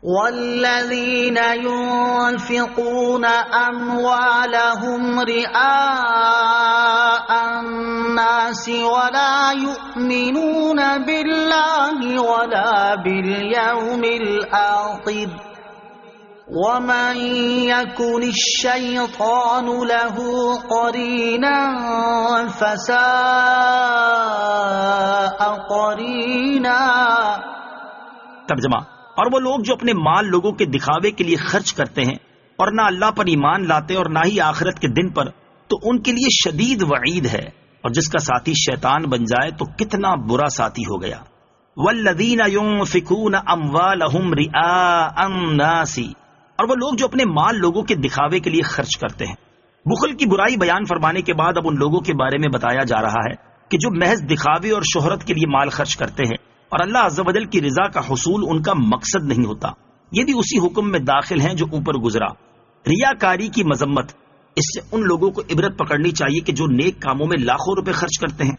والذين ينفقون أموالهم رئاء الناس ولا يؤمنون بالله ولا باليوم الآخر ومن يكن الشيطان له قرينا فساء قرينا۔ ترجمہ: اور وہ لوگ جو اپنے مال لوگوں کے دکھاوے کے لیے خرچ کرتے ہیں اور نہ اللہ پر ایمان لاتے اور نہ ہی آخرت کے دن پر، تو ان کے لیے شدید وعید ہے، اور جس کا ساتھی شیطان بن جائے تو کتنا برا ساتھی ہو گیا۔ والذین ينفقون اموالهم رئاء الناس، اور وہ لوگ جو اپنے مال لوگوں کے دکھاوے کے لیے خرچ کرتے ہیں۔ بخل کی برائی بیان فرمانے کے بعد اب ان لوگوں کے بارے میں بتایا جا رہا ہے کہ جو محض دکھاوے اور شہرت کے لیے مال خرچ کرتے ہیں اور اللہ عز و جل کی رضا کا حصول ان کا مقصد نہیں ہوتا۔ یہ بھی اسی حکم میں داخل ہیں جو اوپر گزرا۔ ریاکاری کی مذمت، اس سے ان لوگوں کو عبرت پکڑنی چاہیے کہ جو نیک کاموں میں لاکھوں روپے خرچ کرتے ہیں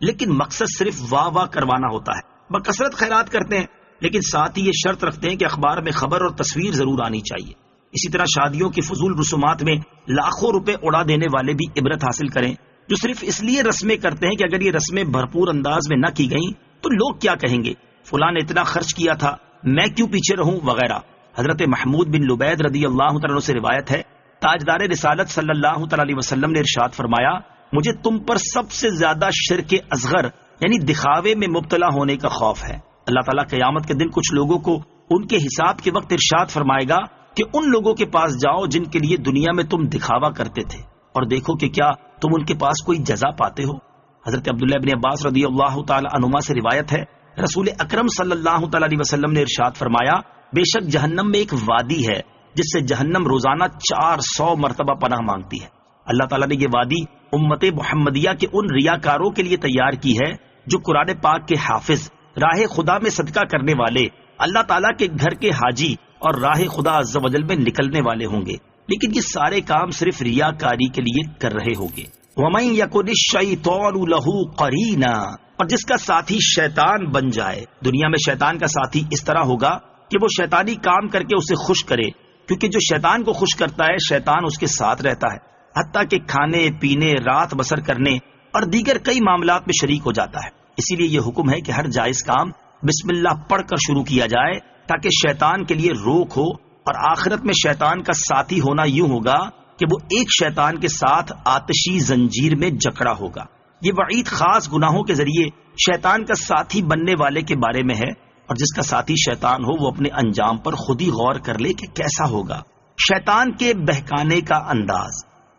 لیکن مقصد صرف واہ واہ کروانا ہوتا ہے، بکثرت خیرات کرتے ہیں لیکن ساتھ ہی یہ شرط رکھتے ہیں کہ اخبار میں خبر اور تصویر ضرور آنی چاہیے۔ اسی طرح شادیوں کی فضول رسومات میں لاکھوں روپے اڑا دینے والے بھی عبرت حاصل کریں، جو صرف اس لیے رسمیں کرتے ہیں کہ اگر یہ رسمیں بھرپور انداز میں نہ کی گئیں تو لوگ کیا کہیں گے، فلاں نے اتنا خرچ کیا تھا میں کیوں پیچھے رہوں وغیرہ۔ حضرت محمود بن لبید رضی اللہ تعالیٰ سے روایت ہے، تاجدار رسالت صلی اللہ تعالی علیہ وسلم نے ارشاد فرمایا، مجھے تم پر سب سے زیادہ شرک اصغر یعنی دکھاوے میں مبتلا ہونے کا خوف ہے۔ اللہ تعالیٰ قیامت کے دن کچھ لوگوں کو ان کے حساب کے وقت ارشاد فرمائے گا کہ ان لوگوں کے پاس جاؤ جن کے لیے دنیا میں تم دکھاوا کرتے تھے اور دیکھو کہ کیا تم ان کے پاس کوئی جزا پاتے ہو۔ حضرت عبداللہ بن عباس رضی اللہ تعالی عنہما سے روایت ہے، رسول اکرم صلی اللہ تعالی علیہ وسلم نے ارشاد فرمایا، بے شک جہنم میں ایک وادی ہے جس سے جہنم روزانہ 400 مرتبہ پناہ مانگتی ہے۔ اللہ تعالیٰ نے یہ وادی امت محمدیہ کے ان ریاکاروں کے لیے تیار کی ہے جو قرآن پاک کے حافظ، راہ خدا میں صدقہ کرنے والے، اللہ تعالیٰ کے گھر کے حاجی اور راہ خدا عز و جل میں نکلنے والے ہوں گے، لیکن یہ سارے کام صرف ریاکاری کے لیے کر رہے ہوں گے۔ وَمَن يَكُنِ الشَّيْطَانُ لَهُ قَرِينًا، اور جس کا ساتھی شیطان بن جائے۔ دنیا میں شیطان کا ساتھی اس طرح ہوگا کہ وہ شیطانی کام کر کے اسے خوش کرے، کیونکہ جو شیطان کو خوش کرتا ہے شیطان اس کے ساتھ رہتا ہے، حتیٰ کہ کھانے پینے، رات بسر کرنے اور دیگر کئی معاملات میں شریک ہو جاتا ہے۔ اسی لیے یہ حکم ہے کہ ہر جائز کام بسم اللہ پڑھ کر شروع کیا جائے تاکہ شیطان کے لیے روک ہو، اور آخرت میں شیطان کا ساتھی ہونا یوں ہوگا کہ وہ ایک شیطان کے ساتھ آتشی زنجیر میں جکڑا ہوگا۔ یہ وعید خاص گناہوں کے ذریعے شیطان کا ساتھی بننے والے کے بارے میں ہے، اور جس کا ساتھی شیطان ہو وہ اپنے انجام پر خود ہی غور کر لے کہ کیسا ہوگا۔ شیطان کے بہکانے کا انداز،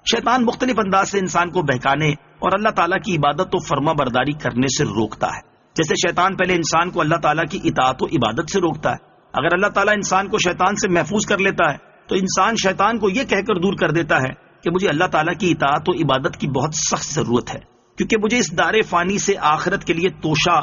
شیطان مختلف انداز سے انسان کو بہکانے اور اللہ تعالیٰ کی عبادت و فرما برداری کرنے سے روکتا ہے۔ جیسے شیطان پہلے انسان کو اللہ تعالیٰ کی اطاعت و عبادت سے روکتا ہے، اگر اللہ تعالیٰ انسان کو شیطان سے محفوظ کر لیتا ہے تو انسان شیطان کو یہ کہہ کر دور کر دیتا ہے کہ مجھے اللہ تعالیٰ کی اطاعت و عبادت کی بہت سخت ضرورت ہے، کیونکہ مجھے اس دار فانی سے آخرت کے لیے توشہ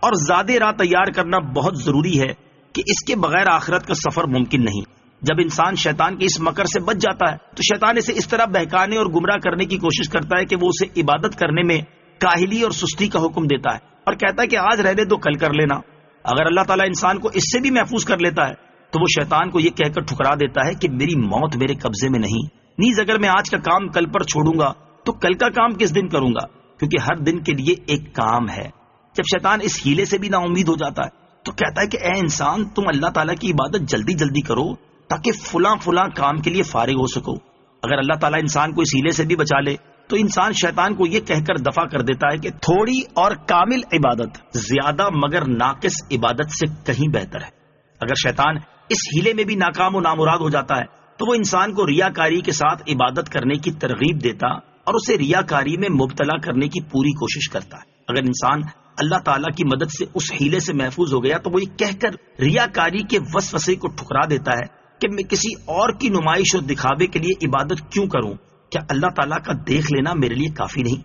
اور زیادہ راہ تیار کرنا بہت ضروری ہے کہ اس کے بغیر آخرت کا سفر ممکن نہیں۔ جب انسان شیطان کے اس مکر سے بچ جاتا ہے تو شیطان اسے اس طرح بہکانے اور گمراہ کرنے کی کوشش کرتا ہے کہ وہ اسے عبادت کرنے میں کاہلی اور سستی کا حکم دیتا ہے اور کہتا ہے کہ آج رہنے دو کل کر لینا۔ اگر اللہ تعالیٰ انسان کو اس سے بھی محفوظ کر لیتا ہے تو وہ شیطان کو یہ کہہ کر ٹھکرا دیتا ہے کہ میری موت میرے قبضے میں نہیں، نیز اگر میں آج کا کام کل پر چھوڑوں گا تو کل کا کام کس دن کروں گا، کیونکہ ہر دن کے لیے ایک کام ہے۔ جب شیطان اس ہیلے سے بھی نا امید ہو جاتا ہے تو کہتا ہے کہ اے انسان، تم اللہ تعالیٰ کی عبادت جلدی جلدی کرو تاکہ فلاں فلاں کام کے لیے فارغ ہو سکو۔ اگر اللہ تعالیٰ انسان کو اس ہیلے سے بھی بچا لے تو انسان شیطان کو یہ کہہ کر دفع کر دیتا ہے کہ تھوڑی اور کامل عبادت زیادہ مگر ناقص عبادت سے کہیں بہتر ہے۔ اگر شیطان اس ہیلے میں بھی ناکام و نامراد ہو جاتا ہے تو وہ انسان کو ریاکاری کے ساتھ عبادت کرنے کی ترغیب دیتا اور اسے ریاکاری میں مبتلا کرنے کی پوری کوشش کرتا ہے۔ اگر انسان اللہ تعالیٰ کی مدد سے اس ہیلے سے محفوظ ہو گیا تو وہ یہ کہہ کر ریاکاری کے وسوسے کو ٹھکرا دیتا ہے کہ میں کسی اور کی نمائش اور دکھاوے کے لیے عبادت کیوں کروں، کیا اللہ تعالیٰ کا دیکھ لینا میرے لیے کافی نہیں؟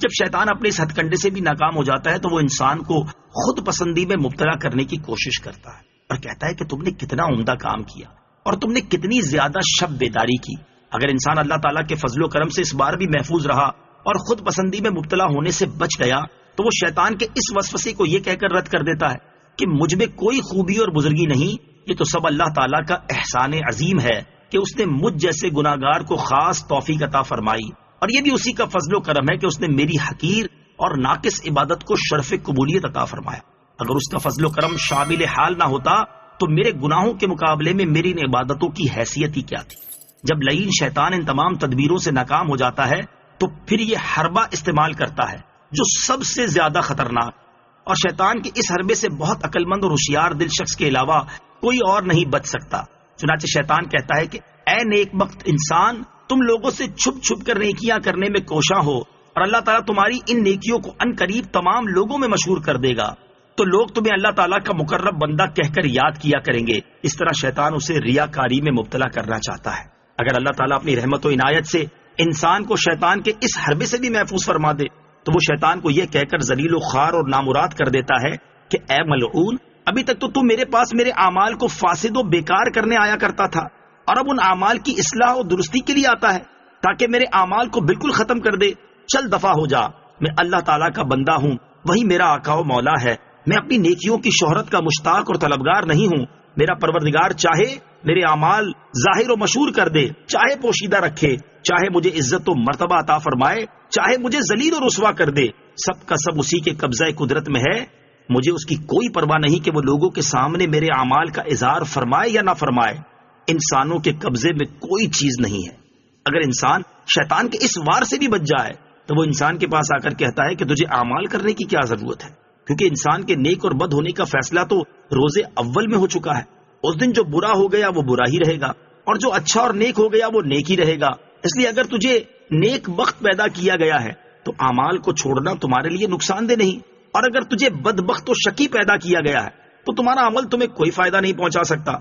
جب شیطان اپنے اس ہتھ کنڈے سے بھی ناکام ہو جاتا ہے تو وہ انسان کو خود پسندی میں مبتلا کرنے کی کوشش کرتا ہے اور کہتا ہے کہ تم نے کتنا عمدہ کام کیا اور تم نے کتنی زیادہ شب بیداری کی۔ اگر انسان اللہ تعالیٰ کے فضل و کرم سے اس بار بھی محفوظ رہا اور خود پسندی میں مبتلا ہونے سے بچ گیا تو وہ شیطان کے اس وسوسے کو یہ کہہ کر رد کر دیتا ہے کہ مجھ میں کوئی خوبی اور بزرگی نہیں، یہ تو سب اللہ تعالیٰ کا احسان عظیم ہے کہ اس نے مجھ جیسے گناہگار کو خاص توفیق عطا فرمائی، اور یہ بھی اسی کا فضل و کرم ہے کہ اس نے میری حقیر اور ناقص عبادت کو شرف قبولیت عطا فرمایا۔ اگر اس کا فضل و کرم شامل حال نہ ہوتا تو میرے گناہوں کے مقابلے میں میری ان عبادتوں کی حیثیت ہی کیا تھی۔ جب لعین شیطان ان تمام تدبیروں سے ناکام ہو جاتا ہے تو پھر یہ حربہ استعمال کرتا ہے جو سب سے زیادہ خطرناک، اور شیطان کے اس حربے سے بہت عقل مند اور ہوشیار دل شخص کے علاوہ کوئی اور نہیں بچ سکتا۔ چنانچہ شیطان کہتا ہے کہ اے نیک بخت انسان، تم لوگوں سے چھپ چھپ کر نیکیاں کرنے میں کوشاں ہو، اور اللہ تعالیٰ تمہاری ان نیکیوں کو ان قریب تمام لوگوں میں مشہور کر دے گا، تو لوگ تمہیں اللہ تعالیٰ کا مقرب بندہ کہہ کر یاد کیا کریں گے۔ اس طرح شیطان اسے ریاکاری میں مبتلا کرنا چاہتا ہے۔ اگر اللہ تعالیٰ اپنی رحمت و عنایت سے انسان کو شیطان کے اس حربے سے بھی محفوظ فرما دے تو وہ شیطان کو یہ کہہ کر ذلیل و خوار اور نامراد کر دیتا ہے کہ اے ملعون، ابھی تک تو میرے پاس میرے اعمال کو فاسد و بیکار کرنے آیا کرتا تھا، اور اب ان اعمال کی اصلاح و درستی کے لیے آتا ہے تاکہ میرے اعمال کو بالکل ختم کر دے۔ چل دفع ہو جا، میں اللہ تعالیٰ کا بندہ ہوں، وہی میرا آقا و مولا ہے، میں اپنی نیکیوں کی شہرت کا مشتاق اور طلبگار نہیں ہوں۔ میرا پروردگار چاہے میرے اعمال ظاہر و مشہور کر دے، چاہے پوشیدہ رکھے، چاہے مجھے عزت و مرتبہ عطا فرمائے، چاہے مجھے ذلیل و رسوا کر دے، سب کا سب اسی کے قبضہ قدرت میں ہے۔ مجھے اس کی کوئی پرواہ نہیں کہ وہ لوگوں کے سامنے میرے اعمال کا اظہار فرمائے یا نہ فرمائے۔ انسانوں کے قبضے میں کوئی چیز نہیں ہے۔ اگر انسان شیطان کے اس وار سے بھی بچ جائے تو وہ انسان کے پاس آ کر کہتا ہے کہ تجھے اعمال کرنے کی کیا ضرورت ہے، کیونکہ انسان کے نیک اور بد ہونے کا فیصلہ تو روز اول میں ہو چکا ہے۔ اس دن جو برا ہو گیا وہ برا ہی رہے گا، اور جو اچھا اور نیک ہو گیا وہ نیک ہی رہے گا۔ اس لیے اگر تجھے نیک بخت پیدا کیا گیا ہے تو اعمال کو چھوڑنا تمہارے لیے نقصان دہ نہیں، اور اگر تجھے بدبخت و شقی پیدا کیا گیا ہے تو تمہارا عمل تمہیں کوئی فائدہ نہیں پہنچا سکتا۔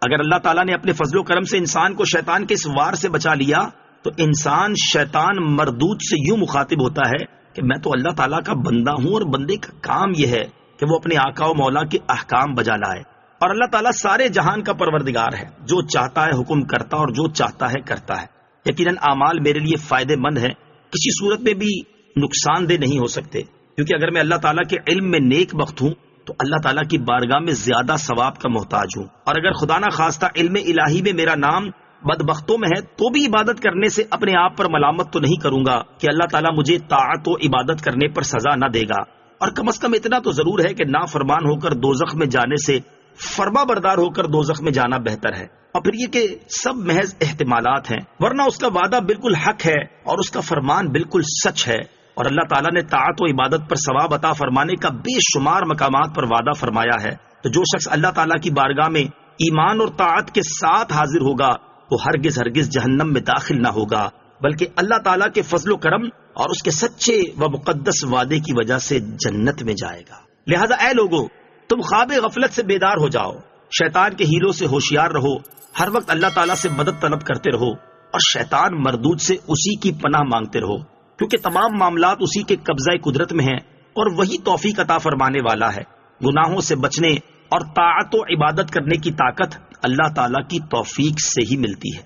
اگر اللہ تعالیٰ نے اپنے فضل و کرم سے انسان کو شیطان کے اس وار سے بچا لیا تو انسان شیطان مردود سے یوں مخاطب ہوتا ہے کہ میں تو اللہ تعالیٰ کا بندہ ہوں، اور بندے کا کام یہ ہے کہ وہ اپنے آقا و مولا کے احکام بجا لائے، اور اللہ تعالیٰ سارے جہان کا پروردگار ہے، جو چاہتا ہے حکم کرتا اور جو چاہتا ہے کرتا ہے۔ یقیناً اعمال میرے لیے فائدے مند ہیں، کسی صورت میں بھی نقصان دہ نہیں ہو سکتے، کیونکہ اگر میں اللہ تعالیٰ کے علم میں نیک بخت ہوں تو اللہ تعالیٰ کی بارگاہ میں زیادہ ثواب کا محتاج ہوں، اور اگر خدا نہ خواستہ علم الہی میں میرا نام بدبختوں میں ہے تو بھی عبادت کرنے سے اپنے آپ پر ملامت تو نہیں کروں گا کہ اللہ تعالیٰ مجھے طاعت و عبادت کرنے پر سزا نہ دے گا، اور کم از کم اتنا تو ضرور ہے کہ نافرمان ہو کر دوزخ میں جانے سے فرما بردار ہو کر دوزخ میں جانا بہتر ہے۔ اور پھر یہ کہ سب محض احتمالات ہیں، ورنہ اس کا وعدہ بالکل حق ہے اور اس کا فرمان بالکل سچ ہے، اور اللہ تعالیٰ نے طاعت و عبادت پر ثواب عطا فرمانے کا بے شمار مقامات پر وعدہ فرمایا ہے۔ تو جو شخص اللہ تعالیٰ کی بارگاہ میں ایمان اور طاعت کے ساتھ حاضر ہوگا وہ ہرگز ہرگز جہنم میں داخل نہ ہوگا، بلکہ اللہ تعالیٰ کے فضل و کرم اور اس کے سچے و مقدس وعدے کی وجہ سے جنت میں جائے گا۔ لہذا اے لوگو، تم خواب غفلت سے بیدار ہو جاؤ، شیطان کے ہیلوں سے ہوشیار رہو، ہر وقت اللہ تعالیٰ سے مدد طلب کرتے رہو، اور شیطان مردود سے اسی کی پناہ مانگتے رہو، کیونکہ تمام معاملات اسی کے قبضہ قدرت میں ہیں، اور وہی توفیق عطا فرمانے والا ہے۔ گناہوں سے بچنے اور طاعت و عبادت کرنے کی طاقت اللہ تعالیٰ کی توفیق سے ہی ملتی ہے۔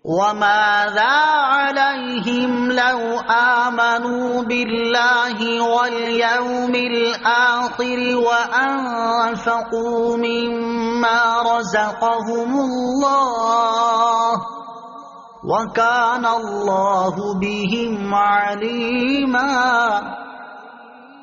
وَمَاذَا عَلَيْهِمْ لَوْ آمَنُوا بِاللَّهِ وَالْيَوْمِ الْآخِرِ وَأَنفَقُوا مِمَّا رَزَقَهُمُ اللَّهُ وَكَانَ اللَّهُ بِهِمْ عَلِيمًا۔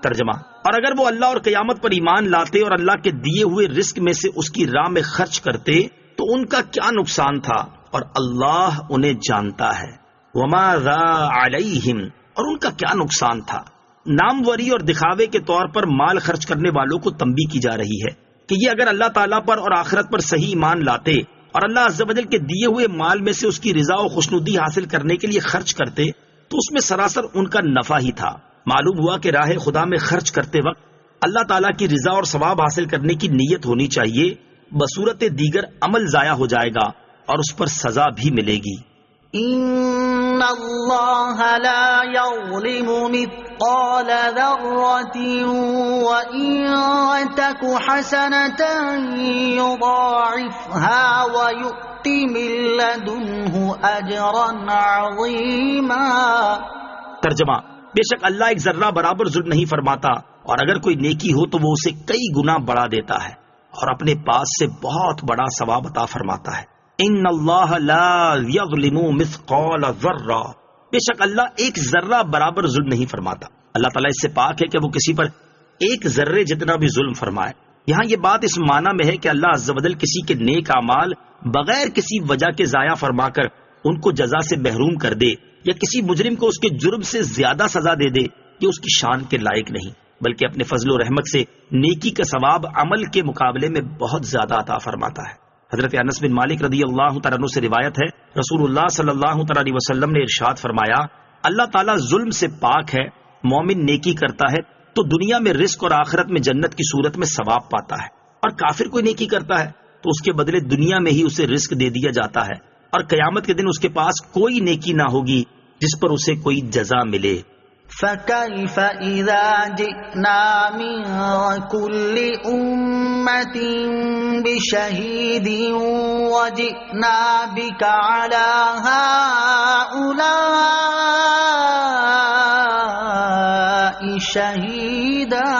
ترجمہ: اور اگر وہ اللہ اور قیامت پر ایمان لاتے اور اللہ کے دیے ہوئے رزق میں سے اس کی راہ میں خرچ کرتے تو ان کا کیا نقصان تھا، اور اللہ انہیں جانتا ہے۔ وما ذا علیہم، اور ان کا کیا نقصان تھا۔ ناموری اور دکھاوے کے طور پر مال خرچ کرنے والوں کو تنبیہ کی جا رہی ہے کہ یہ اگر اللہ تعالیٰ پر اور آخرت پر صحیح ایمان لاتے اور اللہ عز و جل کے دیے ہوئے مال میں سے اس کی رضا و خوشنودی حاصل کرنے کے لیے خرچ کرتے تو اس میں سراسر ان کا نفع ہی تھا۔ معلوم ہوا کہ راہ خدا میں خرچ کرتے وقت اللہ تعالیٰ کی رضا اور ثواب حاصل کرنے کی نیت ہونی چاہیے، بصورت دیگر عمل ضائع ہو جائے گا اور اس پر سزا بھی ملے گی۔ ان اللہ لا یظلم مثقال ذرة وإن تک حسنة یضاعفها ویؤت من لدنہ اجرا عظیما۔ ترجمہ: بے شک اللہ ایک ذرہ برابر ظلم نہیں فرماتا، اور اگر کوئی نیکی ہو تو وہ اسے کئی گنا بڑھا دیتا ہے اور اپنے پاس سے بہت بڑا ثواب عطا فرماتا ہے۔ ان اللہ لا یظلم مثقال ذرہ، بے شک اللہ ایک ذرہ برابر ظلم نہیں فرماتا۔ اللہ تعالیٰ اس سے پاک ہے کہ وہ کسی پر ایک ذرے جتنا بھی ظلم فرمائے۔ یہاں یہ بات اس معنی میں ہے کہ اللہ عز و جل کسی کے نیک اعمال بغیر کسی وجہ کے ضائع فرما کر ان کو جزا سے محروم کر دے یا کسی مجرم کو اس کے جرم سے زیادہ سزا دے دے، یہ اس کی شان کے لائق نہیں، بلکہ اپنے فضل و رحمت سے نیکی کا ثواب عمل کے مقابلے میں بہت زیادہ عطا فرماتا ہے۔ حضرت انس بن مالک رضی اللہ تعالیٰ عنہ سے روایت ہے، رسول اللہ صلی اللہ تعالیٰ علیہ وسلم نے ارشاد فرمایا، اللہ تعالیٰ ظلم سے پاک ہے، مومن نیکی کرتا ہے تو دنیا میں رزق اور آخرت میں جنت کی صورت میں ثواب پاتا ہے، اور کافر کوئی نیکی کرتا ہے تو اس کے بدلے دنیا میں ہی اسے رزق دے دیا جاتا ہے، اور قیامت کے دن اس کے پاس کوئی نیکی نہ ہوگی جس پر اسے کوئی جزا ملے۔ فَكَيْفَ إِذَا جِئْنَا مِن كُلِّ أُمَّةٍ بِشَهِيدٍ وَجِئْنَا بِكَ عَلَى هَؤُلَاءِ شَهِيدًا۔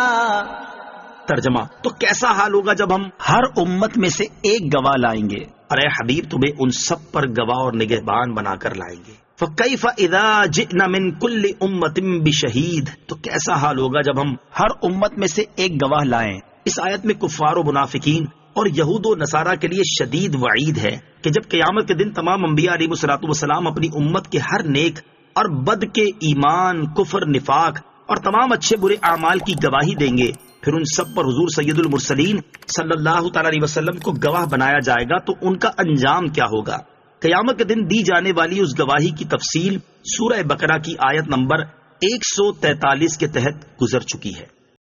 ترجمہ، تو کیسا حال ہوگا جب ہم ہر امت میں سے ایک گواہ لائیں گے، اور اے حبیب تمہیں ان سب پر گواہ اور نگہبان بنا کر لائیں گے۔ فَكَيْفَ إِذَا جِئْنَا مِن كُلِّ أُمَّةٍ بِشَهِيدٍ، تو کیسا حال ہوگا جب ہم ہر امت میں سے ایک گواہ لائیں۔ اس آیت میں کفار و منافقین اور یہود و نصارہ کے لیے شدید وعید ہے کہ جب قیامت کے دن تمام انبیاء علیہ الصلوۃ والسلام اپنی امت کے ہر نیک اور بد کے ایمان، کفر، نفاق اور تمام اچھے برے اعمال کی گواہی دیں گے، پھر ان سب پر حضور سید المرسلین صلی اللہ تعالی علیہ وسلم کو گواہ بنایا جائے گا، تو ان کا انجام کیا ہوگا؟ قیامت کے دن دی جانے والی اس گواہی کی تفصیل سورہ بقرہ کی آیت نمبر 143 کے تحت گزر چکی ہے۔